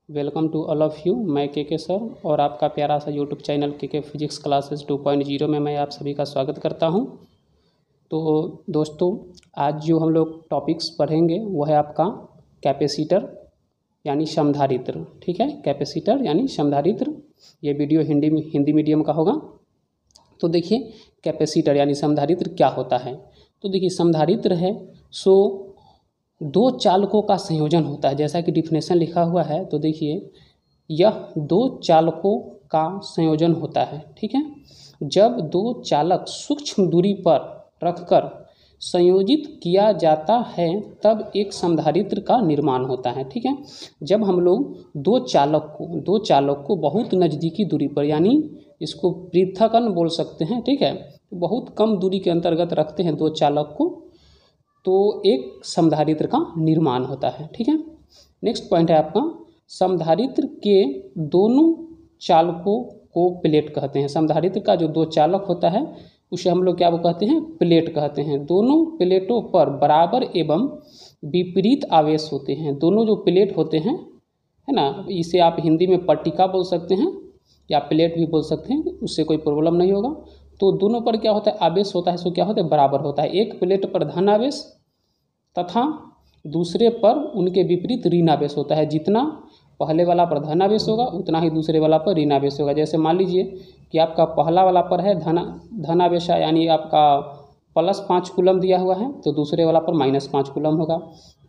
Welcome to all of you. मैं K sir और आपका प्यारा सा यूट्यूब चैनल के फिजिक्स क्लासेस 2.0 में मैं आप सभी का स्वागत करता हूं। तो दोस्तों, आज जो हम लोग टॉपिक्स पढ़ेंगे वो है आपका कैपेसिटर यानी समधारित्र। ठीक है, कैपेसिटर यानी समधारित्र। ये वीडियो हिंदी मीडियम का होगा। तो देखिए, कैपेसिटर यानी समधारित्र क्या होता है। तो देखिए, समधारित्र है सो दो चालकों का संयोजन होता है, जैसा कि डिफिनेशन लिखा हुआ है। तो देखिए, यह दो चालकों का संयोजन होता है। ठीक है, जब दो चालक सूक्ष्म दूरी पर रखकर संयोजित किया जाता है तब एक समधारित्र का निर्माण होता है। ठीक है, जब हम लोग दो चालक को बहुत नज़दीकी दूरी पर, यानी इसको पृथक्करण बोल सकते हैं। ठीक है, बहुत कम दूरी के अंतर्गत रखते हैं दो चालक को, तो एक समधारित्र का निर्माण होता है। ठीक है, नेक्स्ट पॉइंट है आपका, समधारित्र के दोनों चालकों को प्लेट कहते हैं। समधारित्र का जो दो चालक होता है उसे हम लोग क्या कहते हैं, प्लेट कहते हैं। दोनों प्लेटों पर बराबर एवं विपरीत आवेश होते हैं। दोनों जो प्लेट होते हैं, है ना, इसे आप हिंदी में पट्टिका बोल सकते हैं या प्लेट भी बोल सकते हैं, उससे कोई प्रॉब्लम नहीं होगा। तो दोनों पर क्या होता है, आवेश होता है, सो क्या होता है, बराबर होता है। एक प्लेट पर धन आवेश तथा दूसरे पर उनके विपरीत ऋण आवेश होता है। जितना पहले वाला पर धन आवेश होगा उतना ही दूसरे वाला पर ऋण आवेश होगा। जैसे मान लीजिए कि आपका पहला वाला पर है धन आवेश, यानी आपका +5 कूलम दिया हुआ है, तो दूसरे वाला पर -5 कूलम होगा।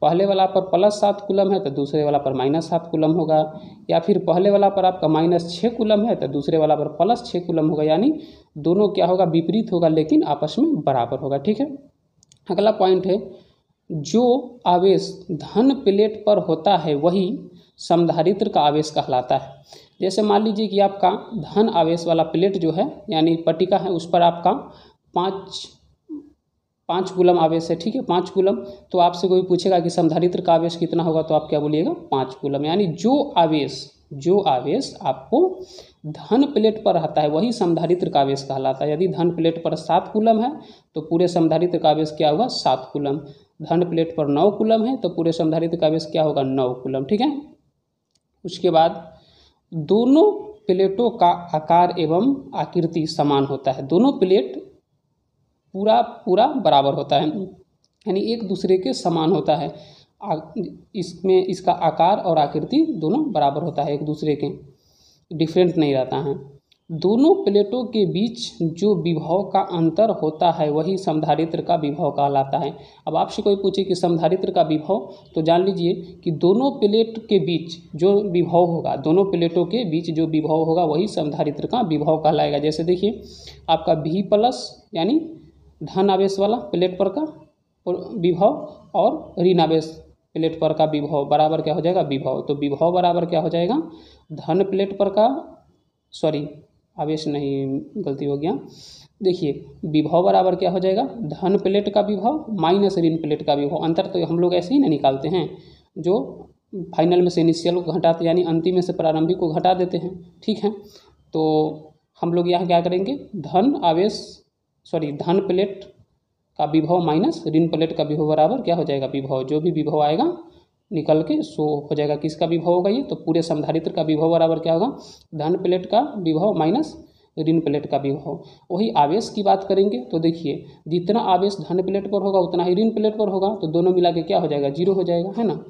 पहले वाला पर +7 कूलम है तो दूसरे वाला पर -7 कूलम होगा। या फिर पहले वाला पर आपका -6 कूलम है तो दूसरे वाला पर +6 कूलम होगा। यानी दोनों क्या होगा, विपरीत होगा, लेकिन आपस में बराबर होगा। ठीक है, अगला पॉइंट है, जो आवेश धन प्लेट पर होता है वही समधारित्र का आवेश कहलाता है। जैसे मान लीजिए कि आपका धन आवेश वाला प्लेट जो है, यानी पट्टिका है, उस पर आपका 5 कूलम आवेश है। ठीक है, 5 कूलम। तो आपसे कोई पूछेगा कि समधारित्र का आवेश कितना होगा, तो आप क्या बोलिएगा, 5 कूलम। यानी जो आवेश आपको धन प्लेट पर रहता है वही समधारित्र का आवेश कहलाता है। यदि धन प्लेट पर 7 कूलम है तो पूरे समधारित्र का आवेश क्या होगा, 7 कूलम। धन प्लेट पर 9 कूलम है तो पूरे समधारित्र का आवेश क्या होगा, 9 कूलम। ठीक है, उसके बाद दोनों प्लेटों का आकार एवं आकृति समान होता है। दोनों प्लेट पूरा बराबर होता है, यानी एक दूसरे के समान होता है। इसमें इसका आकार और आकृति दोनों बराबर होता है, एक दूसरे के डिफरेंट नहीं रहता है। दोनों प्लेटों के बीच जो विभव का अंतर होता है वही समधारित्र का विभव कहलाता है। अब आपसे कोई पूछे कि समधारित्र का विभव, तो जान लीजिए कि दोनों प्लेट के बीच जो विभव होगा, दोनों प्लेटों के बीच जो विभव होगा वही समधारित्र का विभव कहलाएगा। जैसे देखिए, आपका V+ यानी धन आवेश वाला प्लेट पर का विभव और ऋण आवेश प्लेट पर का विभव बराबर क्या हो जाएगा, विभव। तो विभव बराबर क्या हो जाएगा, धन प्लेट पर का, सॉरी आवेश नहीं, गलती हो गया। देखिए, विभव बराबर क्या हो जाएगा, धन प्लेट का विभव माइनस ऋण प्लेट का विभव। अंतर तो हम लोग ऐसे ही ना निकालते हैं, जो फाइनल में से इनिशियल को घटाते, यानी अंतिम में से प्रारंभिक को घटा देते हैं। ठीक है, तो हम लोग यहाँ क्या करेंगे, धन प्लेट का विभव माइनस ऋण प्लेट का विभव बराबर क्या हो जाएगा, विभव। जो भी विभव आएगा निकल के सो हो जाएगा, किसका विभव होगा ये, तो पूरे समधारित्र का विभव बराबर क्या होगा, धन प्लेट का विभव माइनस ऋण प्लेट का विभव। वही आवेश की बात करेंगे तो देखिए, जितना आवेश धन प्लेट पर होगा उतना ही ऋण प्लेट पर होगा, तो दोनों मिला के क्या हो जाएगा, 0 हो जाएगा, है ना।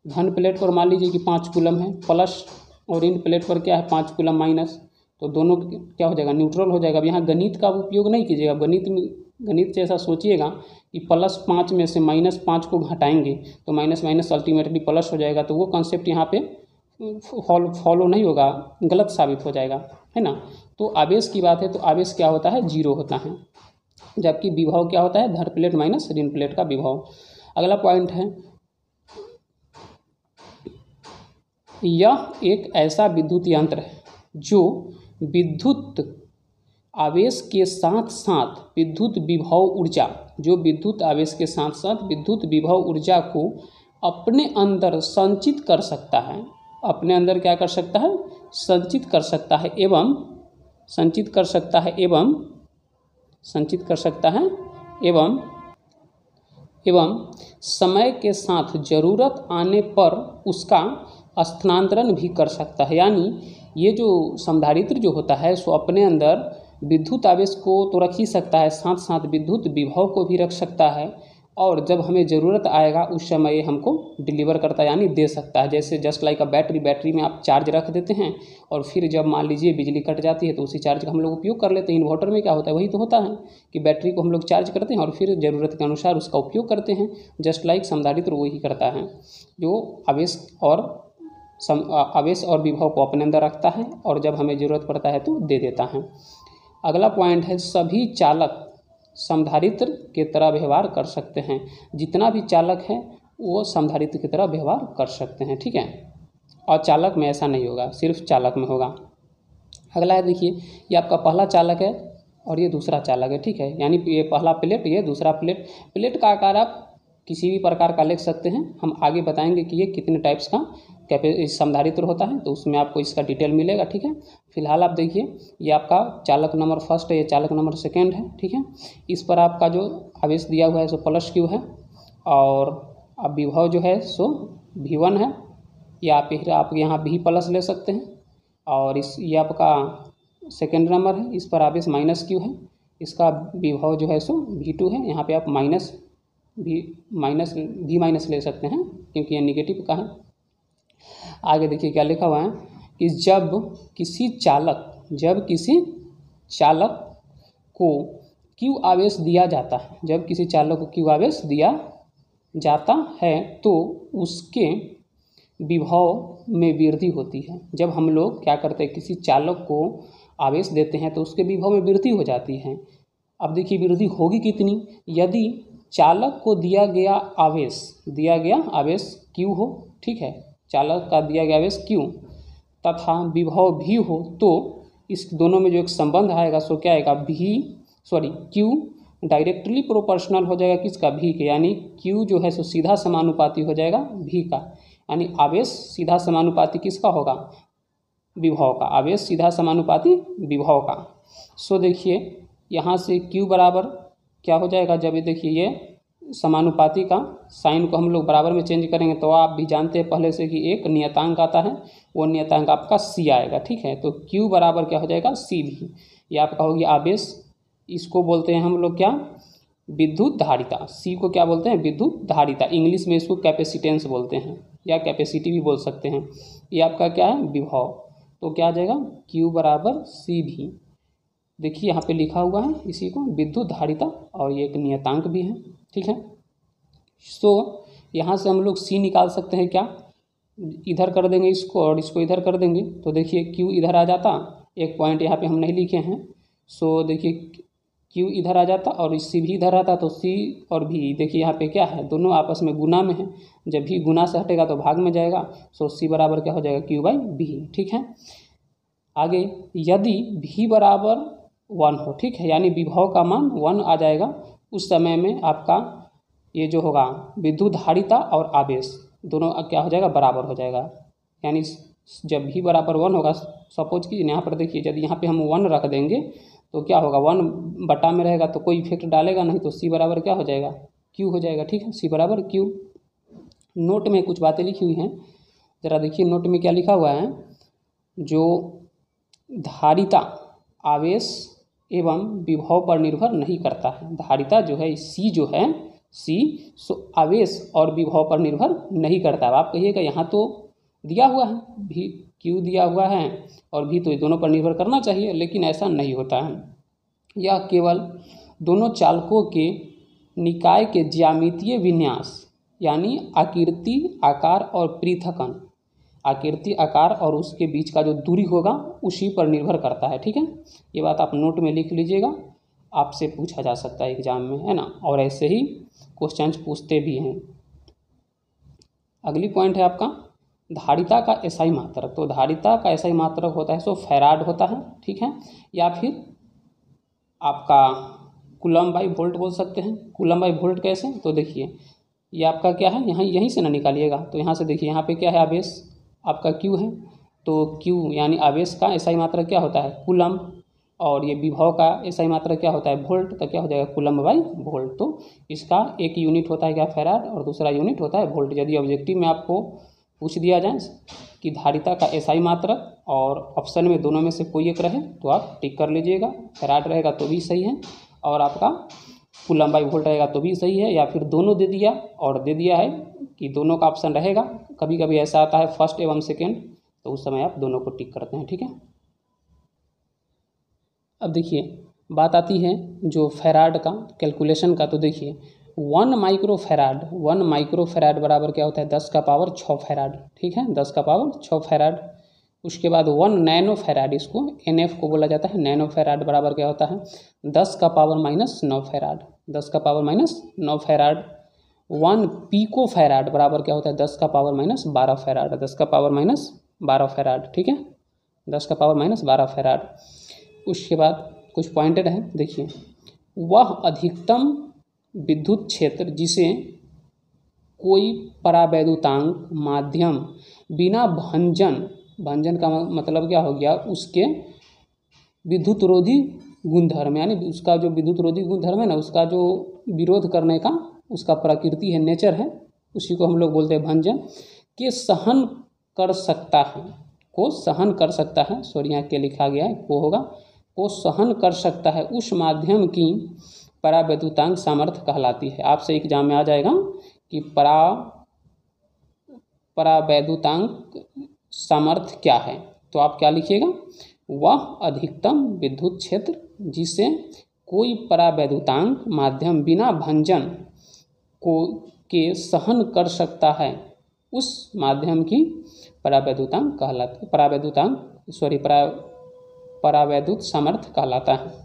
धन प्लेट पर मान लीजिए कि 5 कूलम है प्लस, और ऋण प्लेट पर क्या है, 5 कूलम माइनस, तो दोनों क्या हो जाएगा, न्यूट्रल हो जाएगा। अब यहाँ गणित का उपयोग नहीं कीजिएगा। गणित जैसा सोचिएगा कि +5 में से -5 को घटाएंगे तो माइनस अल्टीमेटली प्लस हो जाएगा, तो वो कॉन्सेप्ट यहाँ पे फॉलो नहीं होगा, गलत साबित हो जाएगा, है ना। तो आवेश की बात है तो आवेश क्या होता है, 0 होता है, जबकि विभव क्या होता है, धन प्लेट माइनस ऋण प्लेट का विभव। अगला पॉइंट है, यह एक ऐसा विद्युत यंत्र है जो विद्युत आवेश के साथ साथ विद्युत विभव ऊर्जा, जो विद्युत आवेश के साथ साथ विद्युत विभव ऊर्जा को अपने अंदर संचित कर सकता है। अपने अंदर क्या कर सकता है, संचित कर सकता है एवं समय के साथ जरूरत आने पर उसका स्थानांतरण भी कर सकता है। यानी ये जो संधारित्र जो होता है सो अपने अंदर विद्युत आवेश को तो रख ही सकता है, साथ साथ विद्युत विभव को भी रख सकता है, और जब हमें ज़रूरत आएगा उस समय ये हमको डिलीवर करता है यानी दे सकता है। जैसे जस्ट लाइक अ बैटरी में आप चार्ज रख देते हैं और फिर जब मान लीजिए बिजली कट जाती है तो उसी चार्ज का हम लोग उपयोग कर लेते हैं। इन्वर्टर में क्या होता है, वही तो होता है कि बैटरी को हम लोग चार्ज करते हैं और फिर ज़रूरत के अनुसार उसका उपयोग करते हैं। जस्ट लाइक संधारित्र वही करता है, जो आवेश और विभव को अपने अंदर रखता है और जब हमें ज़रूरत पड़ता है तो दे देता है। अगला पॉइंट है, सभी चालक संधारित्र के तरह व्यवहार कर सकते हैं। जितना भी चालक है वो संधारित्र की तरह व्यवहार कर सकते हैं, ठीक है। और चालक में ऐसा नहीं होगा, सिर्फ चालक में होगा। अगला है, देखिए ये आपका पहला चालक है और ये दूसरा चालक है, ठीक है। यानी ये पहला प्लेट, ये दूसरा प्लेट। प्लेट का आकार आप किसी भी प्रकार का लिख सकते हैं। हम आगे बताएंगे कि ये कितने टाइप्स का संधारित्र होता है, तो उसमें आपको इसका डिटेल मिलेगा, ठीक है। फिलहाल आप देखिए ये आपका चालक नंबर फर्स्ट है, ये चालक नंबर सेकेंड है, ठीक है। इस पर आपका जो आवेश दिया हुआ है सो प्लस क्यू है और अब विभव जो है सो V1 है, या फिर आप यहाँ V प्लस ले सकते हैं। और ये आपका सेकेंड नंबर है, इस पर आवेश माइनस क्यू है, इसका विभव जो है सो V2 है। यहाँ पे आप V माइनस ले सकते हैं क्योंकि ये निगेटिव का है। आगे देखिए क्या लिखा हुआ है कि जब किसी चालक को क्यू आवेश दिया जाता है, जब किसी चालक को क्यू आवेश दिया जाता है तो उसके विभव में वृद्धि होती है। जब हम लोग क्या करते हैं, किसी चालक को आवेश देते हैं तो उसके विभव में वृद्धि हो जाती है। अब देखिए वृद्धि होगी कितनी, यदि चालक को दिया गया आवेश क्यू हो, ठीक है, चालक का दिया गया आवेश क्यू तथा विभव भी हो, तो इस दोनों में जो एक संबंध आएगा सो क्या आएगा, क्यू डायरेक्टली प्रोपोर्शनल हो जाएगा किसका, V के। यानी क्यू जो है सो सीधा समानुपाती हो जाएगा V का, यानी आवेश सीधा समानुपाती किसका होगा, विभव का। आवेश सीधा समानुपाती विभव का। सो देखिए यहाँ से क्यू बराबर क्या हो जाएगा, जब ये देखिए ये समानुपाती का साइन को हम लोग बराबर में चेंज करेंगे तो आप भी जानते हैं पहले से कि एक नियतांक आता है, वो नियतांक आपका C आएगा, ठीक है। तो Q बराबर क्या हो जाएगा, CV। ये आपका होगी आवेश, इसको बोलते हैं हम लोग क्या, विद्युत धारिता। C को क्या बोलते हैं, विद्युत धारिता। इंग्लिश में इसको कैपेसिटेंस बोलते हैं या कैपेसिटी भी बोल सकते हैं। ये आपका क्या है, विभव। तो क्या आ जाएगा, Q बराबर CV। देखिए यहाँ पे लिखा हुआ है इसी को, विद्युत धारिता, और ये एक नियतांक भी है, ठीक है। सो यहाँ से हम लोग C निकाल सकते हैं, क्या इधर कर देंगे इसको और इसको इधर कर देंगे तो देखिए Q इधर आ जाता, एक पॉइंट यहाँ पे हम नहीं लिखे हैं। सो देखिए Q इधर आ जाता और C भी इधर आता, तो C और V देखिए यहाँ पे क्या है, दोनों आपस में गुना में है। जब भी गुना से हटेगा तो भाग में जाएगा। सो C बराबर क्या हो जाएगा, Q/V, ठीक है। आगे यदि V बराबर 1 हो, ठीक है, यानी विभव का मान 1 आ जाएगा, उस समय में आपका ये जो होगा विद्युत धारिता और आवेश दोनों क्या हो जाएगा, बराबर हो जाएगा। यानी जब भी बराबर 1 होगा, सपोज कीजिए यहाँ पर देखिए यदि यहाँ पे हम 1 रख देंगे तो क्या होगा, 1 बटा में रहेगा तो कोई इफेक्ट डालेगा नहीं, तो C बराबर क्या हो जाएगा, Q हो जाएगा, ठीक है। C बराबर Q। नोट में कुछ बातें लिखी हुई हैं, ज़रा देखिए नोट में क्या लिखा हुआ है, जो धारिता आवेश एवं विभव पर निर्भर नहीं करता है। धारिता जो है C जो है C सो आवेश और विभव पर निर्भर नहीं करता है। आप कहिएगा यहाँ तो दिया हुआ है भी, Q दिया हुआ है और V, तो ये दोनों पर निर्भर करना चाहिए, लेकिन ऐसा नहीं होता है। यह केवल दोनों चालकों के निकाय के ज्यामितीय विन्यास यानी आकृति, आकार और पृथक्कन, आकृति, आकार और उसके बीच का जो दूरी होगा उसी पर निर्भर करता है, ठीक है। ये बात आप नोट में लिख लीजिएगा, आपसे पूछा जा सकता है एग्जाम में, है ना, और ऐसे ही क्वेश्चन पूछते भी हैं। अगली पॉइंट है आपका धारिता का एसआई मात्रक। तो धारिता का एसआई मात्रक होता है सो फैराड होता है, ठीक है, या फिर आपका कूलम्ब बाई वोल्ट बोल सकते हैं। कूलम्ब बाई वोल्ट कैसे, तो देखिए ये आपका क्या है, यहाँ यहीं से ना निकालिएगा, तो यहाँ से देखिए यहाँ पे क्या है, आवेश आपका Q है, तो Q यानी आवेश का एसआई मात्रक क्या होता है, कूलम्ब, और ये विभव का एसआई मात्रक क्या होता है, वोल्ट, तो क्या हो जाएगा, कूलम्ब बाई वोल्ट। तो इसका एक यूनिट होता है क्या, फैराड, और दूसरा यूनिट होता है वोल्ट। यदि ऑब्जेक्टिव में आपको पूछ दिया जाए कि धारिता का एसआई मात्रक और ऑप्शन में दोनों में से कोई एक रहे तो आप टिक कर लीजिएगा। फैराड रहेगा तो भी सही है और आपका कूलम बाई वोल्ट रहेगा तो भी सही है, या फिर दोनों दे दिया और दे दिया है कि दोनों का ऑप्शन रहेगा। कभी कभी ऐसा आता है फर्स्ट एवं सेकेंड, तो उस समय आप दोनों को टिक करते हैं। ठीक है, अब देखिए बात आती है जो फैराड का कैलकुलेशन का। तो देखिए 1 माइक्रो फैराड बराबर क्या होता है 10 का पावर 6 फैराड। ठीक है, 10 का पावर 6 फैराड। उसके बाद 1 नैनो फैराड, इसको NF को बोला जाता है। नैनो फैराड बराबर क्या होता है 10 का पावर -9 फैराड। 10 का पावर -9 फैराड। 1 पीको फैराड बराबर क्या होता है 10 का पावर -12 फैराड। 10 का पावर -12 फैराड। ठीक है, 10 का पावर -12 फैराड। उसके बाद कुछ पॉइंटेड है, देखिए वह अधिकतम विद्युत क्षेत्र जिसे कोई परावैद्युतांक माध्यम बिना भंजन का मतलब क्या हो गया, उसके विद्युत रोधी गुणधर्म, यानी उसका जो विद्युत रोधी गुणधर्म है ना, उसका जो विरोध करने का उसका प्रकृति है, नेचर है, उसी को हम लोग बोलते हैं भंजन, के सहन कर सकता है, को सहन कर सकता है। सॉरी यहाँ के लिखा गया है को होगा, को सहन कर सकता है उस माध्यम की परावैद्युतांक सामर्थ्य कहलाती है। आपसे एग्जाम में आ जाएगा कि परावैद्युतांक सामर्थ्य क्या है, तो आप क्या लिखिएगा, वह अधिकतम विद्युत क्षेत्र जिसे कोई परावैद्युतांक माध्यम बिना भंजन को के सहन कर सकता है उस माध्यम की परावैद्युतांक कहलाती, परावैद्युत सामर्थ्य कहलाता है।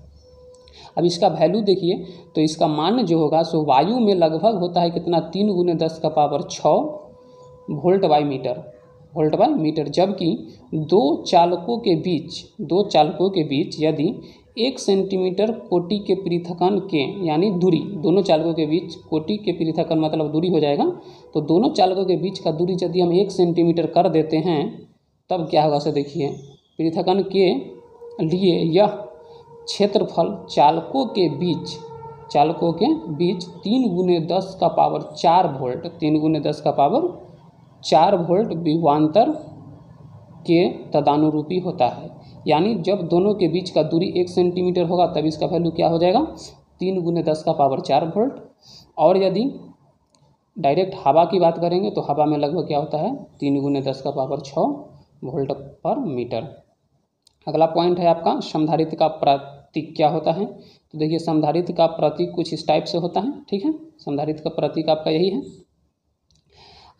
अब इसका वैल्यू देखिए, तो इसका मान जो होगा सो वायु में लगभग होता है कितना 3 × 10 का पावर 6 वोल्ट बाई मीटर। जबकि दो चालकों के बीच यदि 1 सेंटीमीटर कोटि के पृथक्करण के, यानी दूरी, दोनों चालकों के बीच कोटि के पृथक्करण मतलब दूरी हो जाएगा, तो दोनों चालकों के बीच का दूरी यदि हम 1 सेंटीमीटर कर देते हैं तब क्या होगा। सो देखिए पृथक्करण के लिए यह क्षेत्रफल चालकों के बीच 3 × 10 का पावर 4 वोल्ट, 3 × 10 का पावर 4 वोल्ट विभवांतर के तदानुरूपी होता है। यानी जब दोनों के बीच का दूरी 1 सेंटीमीटर होगा तब इसका वैल्यू क्या हो जाएगा 3 × 10 का पावर 4 वोल्ट। और यदि डायरेक्ट हवा की बात करेंगे तो हवा में लगभग क्या होता है 3 × 10 का पावर 6 वोल्ट पर मीटर। अगला पॉइंट है आपका समधारित्र का प्रतीक क्या होता है। तो देखिए समधारित्र का प्रतीक कुछ इस टाइप से होता है। ठीक है, समधारित्र का प्रतीक आपका यही है।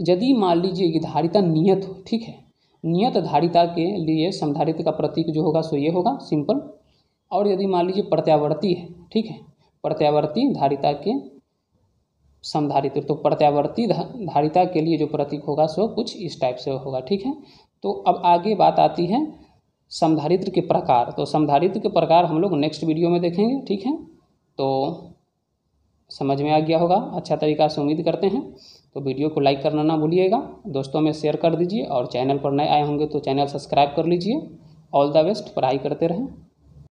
यदि मान लीजिए कि धारिता नियत हो, ठीक है, नियत धारिता के लिए समधारित्र का प्रतीक जो होगा सो ये होगा सिंपल। और यदि मान लीजिए प्रत्यावर्ती है, ठीक है, प्रत्यावर्ती धारिता के समधारित्र, तो प्रत्यावर्ती धारिता के लिए जो प्रतीक होगा सो कुछ इस टाइप से होगा। ठीक है, तो अब आगे बात आती है समधारित्र के प्रकार। तो समधारित्र के प्रकार हम लोग नेक्स्ट वीडियो में देखेंगे। ठीक है, तो समझ में आ गया होगा अच्छा तरीका से, उम्मीद करते हैं। तो वीडियो को लाइक करना ना भूलिएगा, दोस्तों में शेयर कर दीजिए और चैनल पर नए आए होंगे तो चैनल सब्सक्राइब कर लीजिए। ऑल द बेस्ट, पढ़ाई करते रहें।